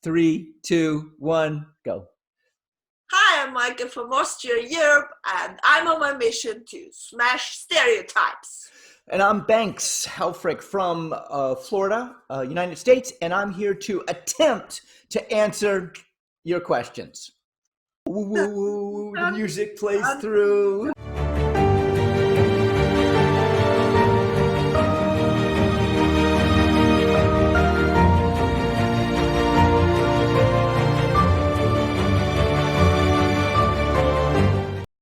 Three, two, one, go. Hi, I'm Mijke from Austria, Europe, and I'm on my mission to smash stereotypes. And I'm Banks, Helfrich from Florida, United States, and I'm here to attempt to answer your questions. Woo, woo, woo, the music plays through.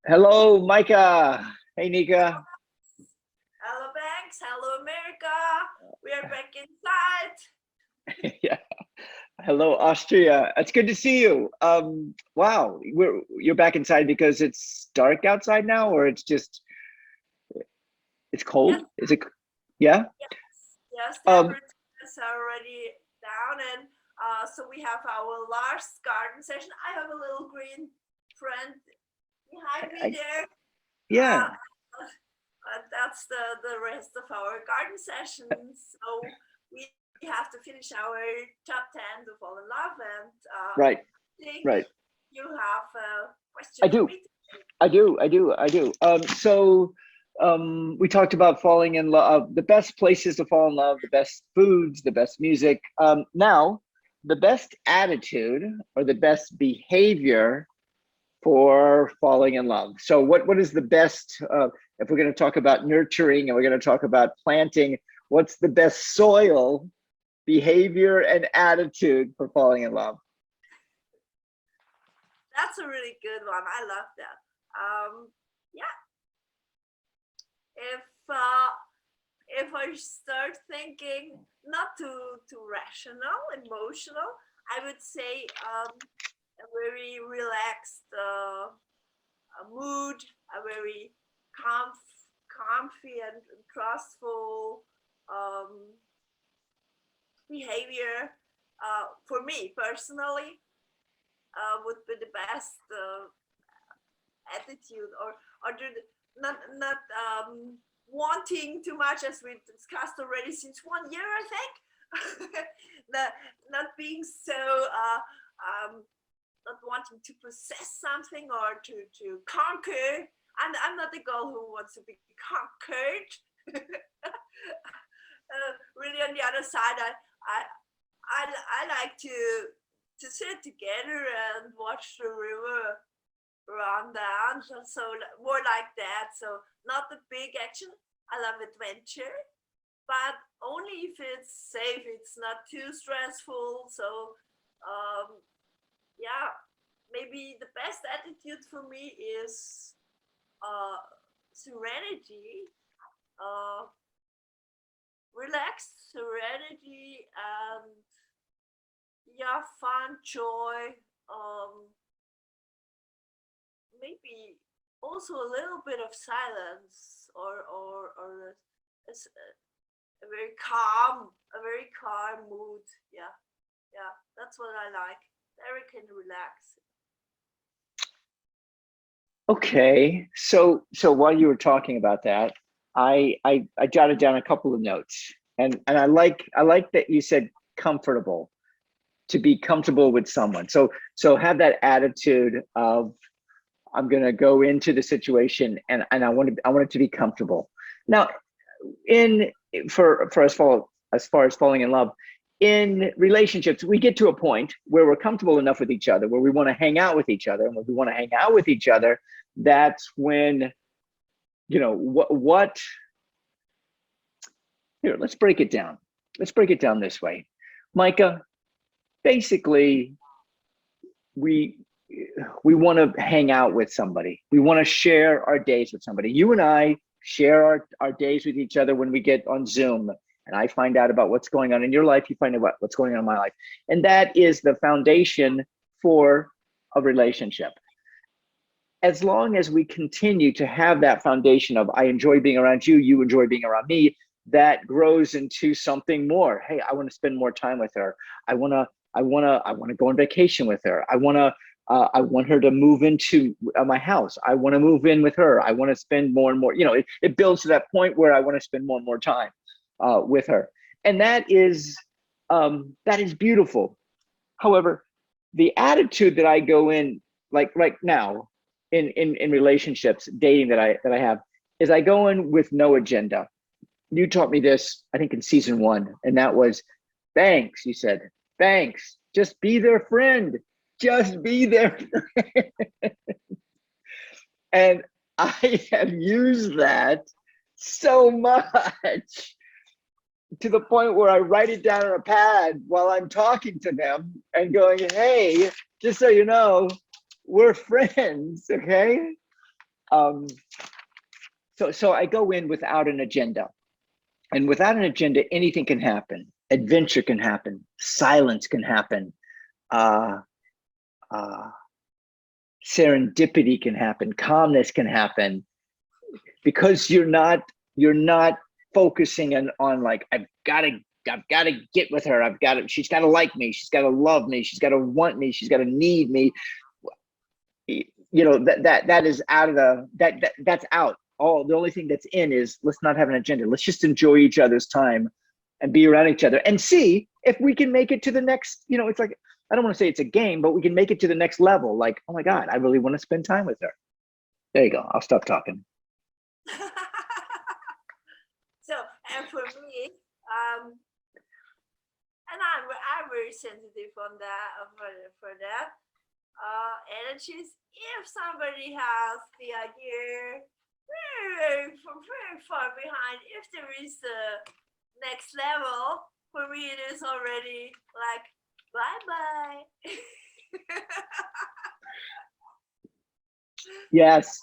Hello, Micah. Hey, Nika. Hello, Banks. Hello, America. We are back inside. Yeah. Hello, Austria. It's good to see you. Wow, you're back inside because it's dark outside now, or it's cold? Yes. Is it? Yeah. Yes, temperatures are already down, and so we have our last garden session. I have a little green friend behind me there. Yeah. That's the rest of our garden sessions. So we have to finish our top 10 to fall in love, and Right. Right. You have a question. I do. I do. We talked about falling in love, the best places to fall in love, the best foods, the best music. Now, the best attitude or the best behavior for falling in love. So what is the best, if we're going to talk about nurturing and we're going to talk about planting, what's the best soil, behavior, and attitude for falling in love? That's a really good one. I love that. Yeah. If I start thinking not too rational, emotional, I would say a very relaxed mood, a very comfy and trustful behavior. For me personally, would be the best attitude, or not wanting too much, as we discussed already since 1 year, I think. Not being so not wanting to possess something or to conquer. I'm not the girl who wants to be conquered. Really, on the other side, I like to sit together and watch the river run down. So more like that. So not the big action. I love adventure, but only if it's safe. It's not too stressful. So yeah, maybe the best attitude for me is serenity, relaxed serenity, and yeah, fun, joy, maybe also a little bit of silence, or a very calm mood. Yeah, that's what I like. Very can relax. Okay, so while you were talking about that, I jotted down a couple of notes, and I like that you said comfortable, to be comfortable with someone. So have that attitude of, I'm gonna go into the situation and I want it to be comfortable. Now, for as far as falling in love, in relationships, we get to a point where we're comfortable enough with each other, where we want to hang out with each other. And when we want to hang out with each other, that's when, what here, let's break it down. Let's break it down this way. Micah, basically, we want to hang out with somebody. We want to share our days with somebody. You and I share our days with each other when we get on Zoom, and I find out about what's going on in your life. You find out what's going on in my life. And that is the foundation for a relationship. As long as we continue to have that foundation of, I enjoy being around you, you enjoy being around me, that grows into something more. Hey, I want to spend more time with her. I want to go on vacation with her. I want her to move into my house. I want to move in with her. I want to spend more and more. It builds to that point where I want to spend more and more time with her, and that is beautiful. However, the attitude that I go in, like right now, in relationships, dating that I have, is I go in with no agenda. You taught me this, I think, in season one, and that was, Banks, you said, Banks, just be their friend. Just be their friend. And I have used that so much to the point where I write it down on a pad while I'm talking to them and going, hey, just so you know, we're friends, okay? Um, so I go in without an agenda. And without an agenda, anything can happen. Adventure can happen. Silence can happen. Uh, uh, Serendipity can happen. Calmness can happen, because you're not focusing on like, I've got to get with her. She's got to like me. She's got to love me. She's got to want me. She's got to need me. That is out of that's out. The only thing that's in is, let's not have an agenda. Let's just enjoy each other's time and be around each other and see if we can make it to the next, it's like, I don't want to say it's a game, but we can make it to the next level. Like, oh my God, I really want to spend time with her. There you go. I'll stop talking. So, and for me, and I'm very sensitive on that for that. Energies. If somebody has the idea very far behind, if there is a next level, for me it is already like bye bye. Yes.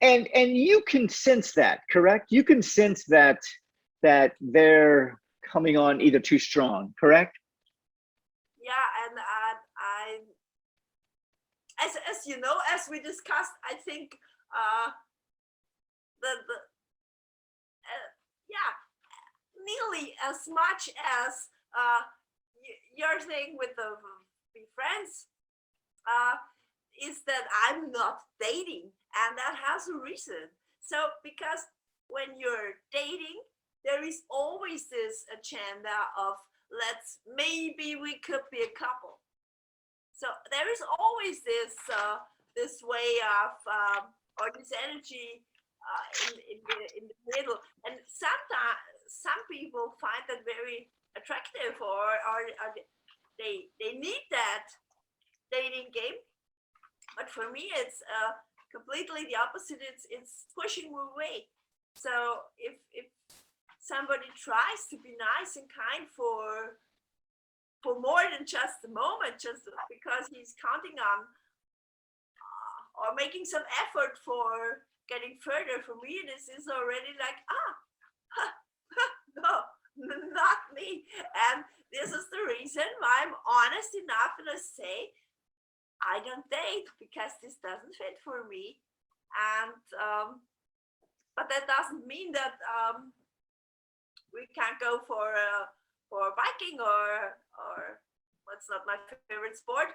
And you can sense that, correct? You can sense that they're coming on either too strong, correct? Yeah, and I as you know, as we discussed, I think the yeah, nearly as much as your thing with the be friends is that I'm not dating, and that has a reason. So because when you're dating, there is always this agenda of, maybe we could be a couple. So there is always this way of or this energy in the middle, and sometimes some people find that very attractive, or they need that dating game. But for me, it's completely the opposite. It's pushing me away. So if somebody tries to be nice and kind for more than just a moment, just because he's counting on or making some effort for getting further, for me this is already like, no, not me. And this is the reason why I'm honest enough and I say I don't date, because this doesn't fit for me. And but that doesn't mean that we can't go for biking, or what's not my favorite sport.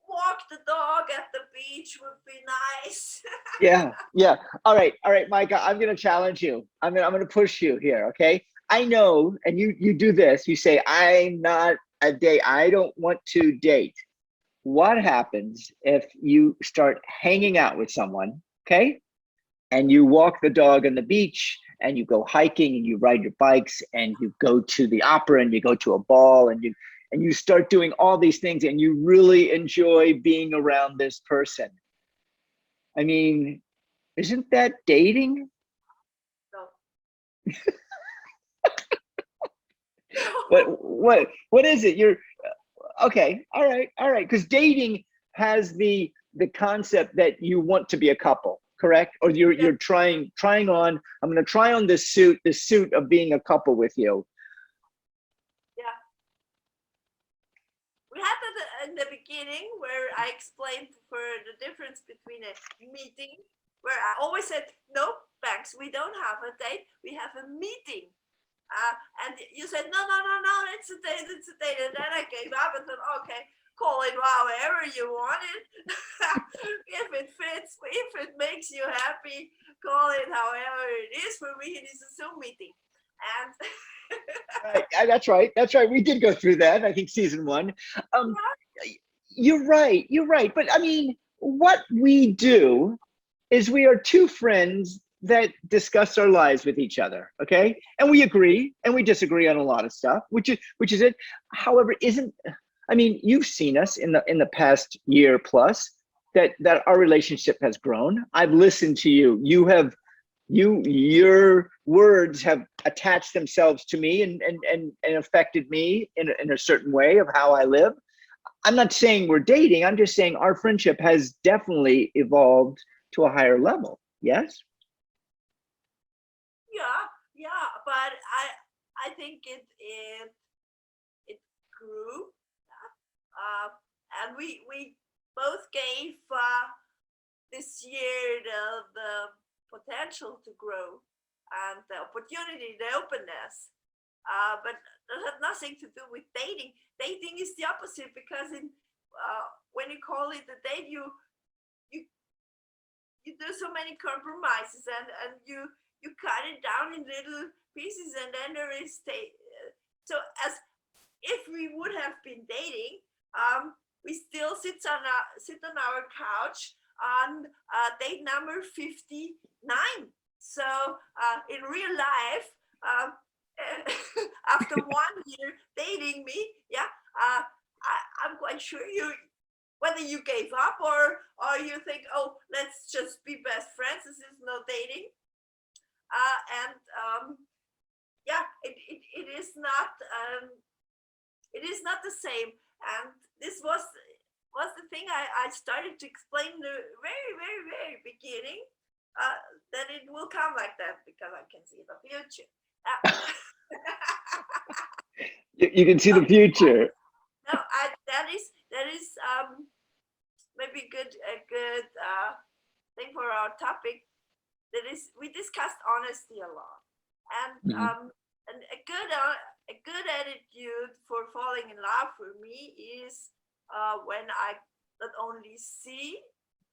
Walk the dog at the beach would be nice. Yeah. All right, Micah, I'm gonna challenge you. I'm gonna push you here, okay? I know, and you do this, you say, I'm not a date, I don't want to date. What happens if you start hanging out with someone, okay? And you walk the dog on the beach, and you go hiking, and you ride your bikes, and you go to the opera, and you go to a ball, and you start doing all these things, and you really enjoy being around this person. I mean, isn't that dating? No. What is it? You're okay. All right. Because dating has the concept that you want to be a couple, correct? Or you're trying on. I'm going to try on this suit of being a couple with you. Yeah. We had that in the beginning where I explained for the difference between a meeting, where I always said, no, Banks, we don't have a date, we have a meeting. And you said, no, it's a date. And then I gave up and said, okay, call it however you want it. If it fits, if it makes you happy, call it however it is. For me, it is a Zoom meeting. And Right. That's right. That's right. We did go through that. I think season one. Um, you're right. You're right. But I mean, what we do is we are two friends that discuss our lives with each other. Okay, and we agree and we disagree on a lot of stuff, which is it. However, isn't I mean, you've seen us in the past year plus that our relationship has grown. I've listened to you. Your words have attached themselves to me and affected me in a certain way of how I live. I'm not saying we're dating. I'm just saying our friendship has definitely evolved to a higher level. Yes. Yeah, yeah, but I think it grew, uh, and we both gave this year the potential to grow and the opportunity, the openness. But that had nothing to do with dating. Dating is the opposite because when you call it a date, you you do so many compromises and you cut it down in little pieces and then there is so as if we would have been dating, we still sit on our couch on date number 59. So in real life, after 1 year dating me, yeah, I'm quite sure you whether you gave up or you think, oh, let's just be best friends. This is no dating, and yeah, it is not. It is not the same. And this was the thing I started to explain in the very, very, very beginning, that it will come like that because I can see the future. You can see the future. No, that is maybe a good thing for our topic. That is, we discussed honesty a lot, and a good attitude for falling in love for me is when I not only see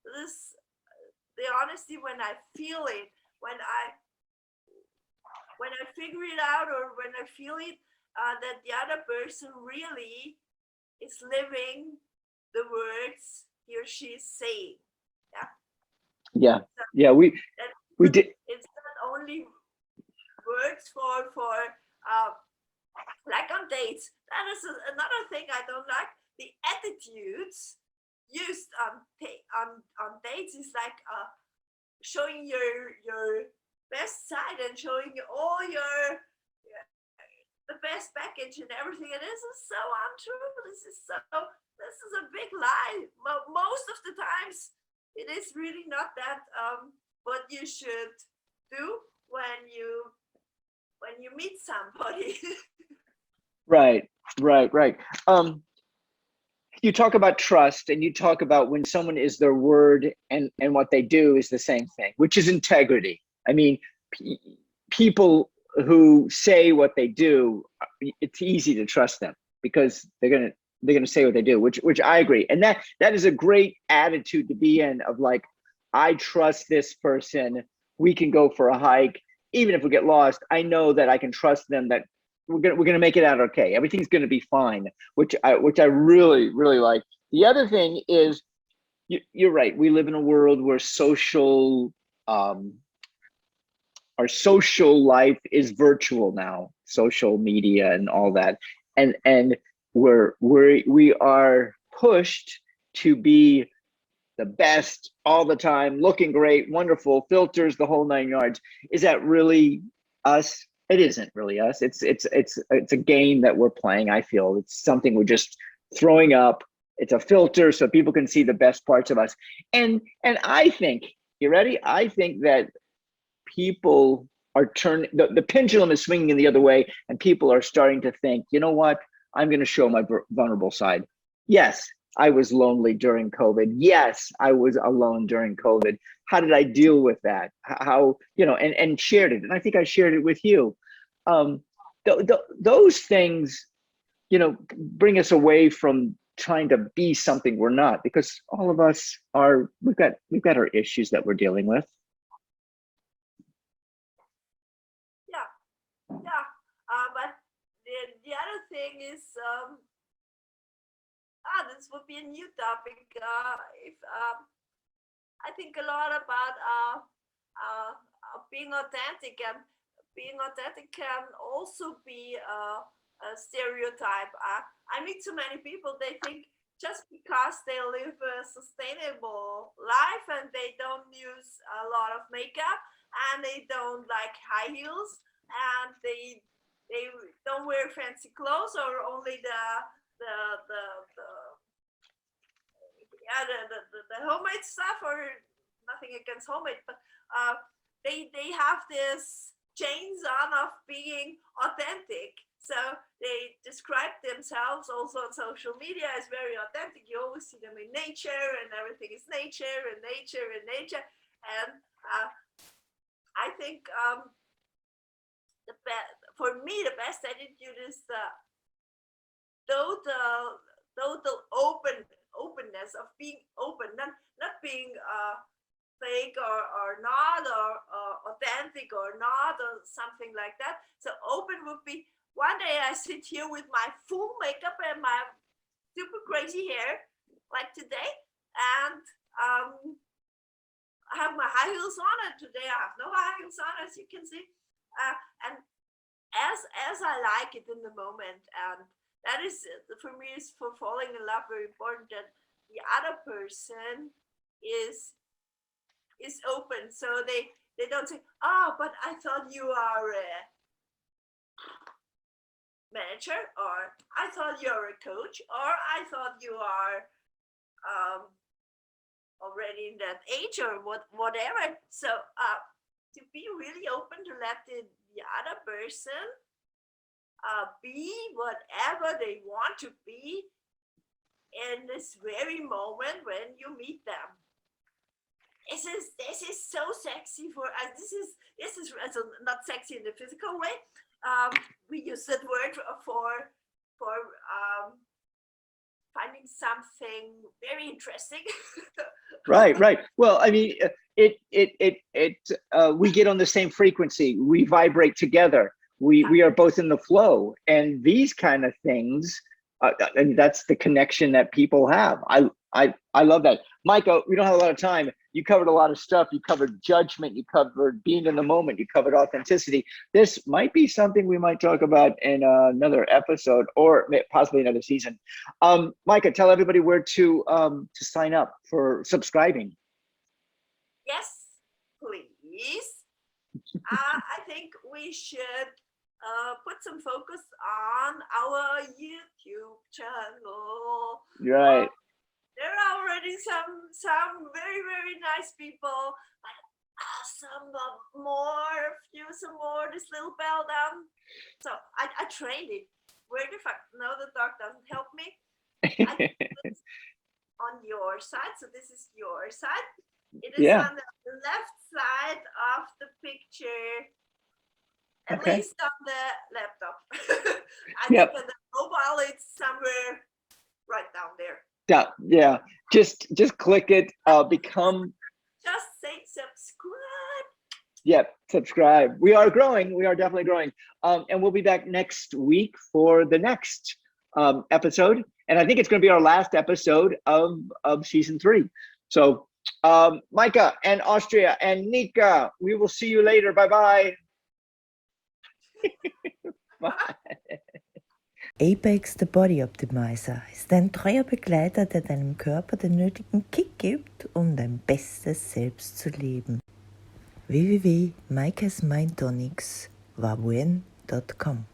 this the honesty, when I feel it, when I figure it out, or when I feel it, that the other person really is living the words he or she is saying. Yeah. Yeah. So Yeah. We did. it's not only words for like on dates. That is another thing I don't like. The attitudes used on dates is like showing your best side and showing all your the best package and everything. And this is so untrue. This is a big lie. Most of the times, it is really not that what you should do when you meet somebody. Right. Right. Right. You talk about trust, and you talk about when someone is their word and what they do is the same thing, which is integrity. I mean, people who say what they do, it's easy to trust them because they're gonna say what they do, which I agree, and that is a great attitude to be in. Of like, I trust this person. We can go for a hike, even if we get lost. I know that I can trust them. That we're gonna make it out okay. Everything's gonna be fine, which I really like. The other thing is, you're right. We live in a world where um, our social life is virtual now, social media and all that, and we are pushed to be the best all the time, looking great, wonderful, filters, the whole 9 yards. Is that really us? It isn't really us. It's a game that we're playing. I feel it's something we're just throwing up. It's a filter so people can see the best parts of us. And I think, you ready? I think that people are turning, the pendulum is swinging in the other way, and people are starting to think, you know what? I'm going to show my vulnerable side. Yes, I was lonely during COVID. Yes, I was alone during COVID. How did I deal with that? How, and shared it. And I think I shared it with you. Those things, bring us away from trying to be something we're not, because all of us we've got our issues that we're dealing with. Yeah, yeah. But thing is, this would be a new topic. If I think a lot about being authentic, and being authentic can also be a stereotype. I meet so many people, they think just because they live a sustainable life and they don't use a lot of makeup and they don't like high heels and they don't wear fancy clothes or only the homemade stuff, or nothing against homemade, but they have this chains on of being authentic. So they describe themselves also on social media as very authentic. You always see them in nature, and everything is nature and nature and nature. And I think for me the best attitude is the total openness of being open, not being fake or not, or authentic or not, or something like that. So open would be, one day I sit here with my full makeup and my super crazy hair like today, and I have my high heels on, and today I have no high heels on, as you can see, and as I like it in the moment. And that is, for me, is for falling in love, very important that the other person is open, so they don't say, oh, but I thought you are a manager, or I thought you're a coach, or I thought you are already in that age, or whatever. So to be really open, to let the other person be whatever they want to be in this very moment when you meet them. This is so sexy for us. This is not sexy in the physical way. We use that word for finding something very interesting. Right. Well, I mean, we get on the same frequency. We vibrate together. We are both in the flow, and these kind of things. And that's the connection that people have. I love that. Mijke, we don't have a lot of time. You covered a lot of stuff. You covered judgment. You covered being in the moment. You covered authenticity. This might be something we might talk about in another episode, or possibly another season. Mijke, tell everybody where to sign up for subscribing. Yes, please. I think we should put some focus on our YouTube channel. Right. There are already some very, very nice people, but some more, this little bell down. So I trained it. Where the fuck? No, the dog doesn't help me. I put on your side. So this is your side. It is on the left side of the picture. At least on the laptop. I think on the mobile, it's somewhere right down there. Yeah. Just click it. Become. Just say subscribe. Yep, subscribe. We are growing. We are definitely growing. And we'll be back next week for the next episode. And I think it's going to be our last episode of season 3. So, Mijke and Austria and Nika, we will see you later. Bye-bye. Apex, der Body Optimizer, ist ein treuer Begleiter, der deinem Körper den nötigen Kick gibt, um dein bestes Selbst zu leben. www.mijkesmindtonics.com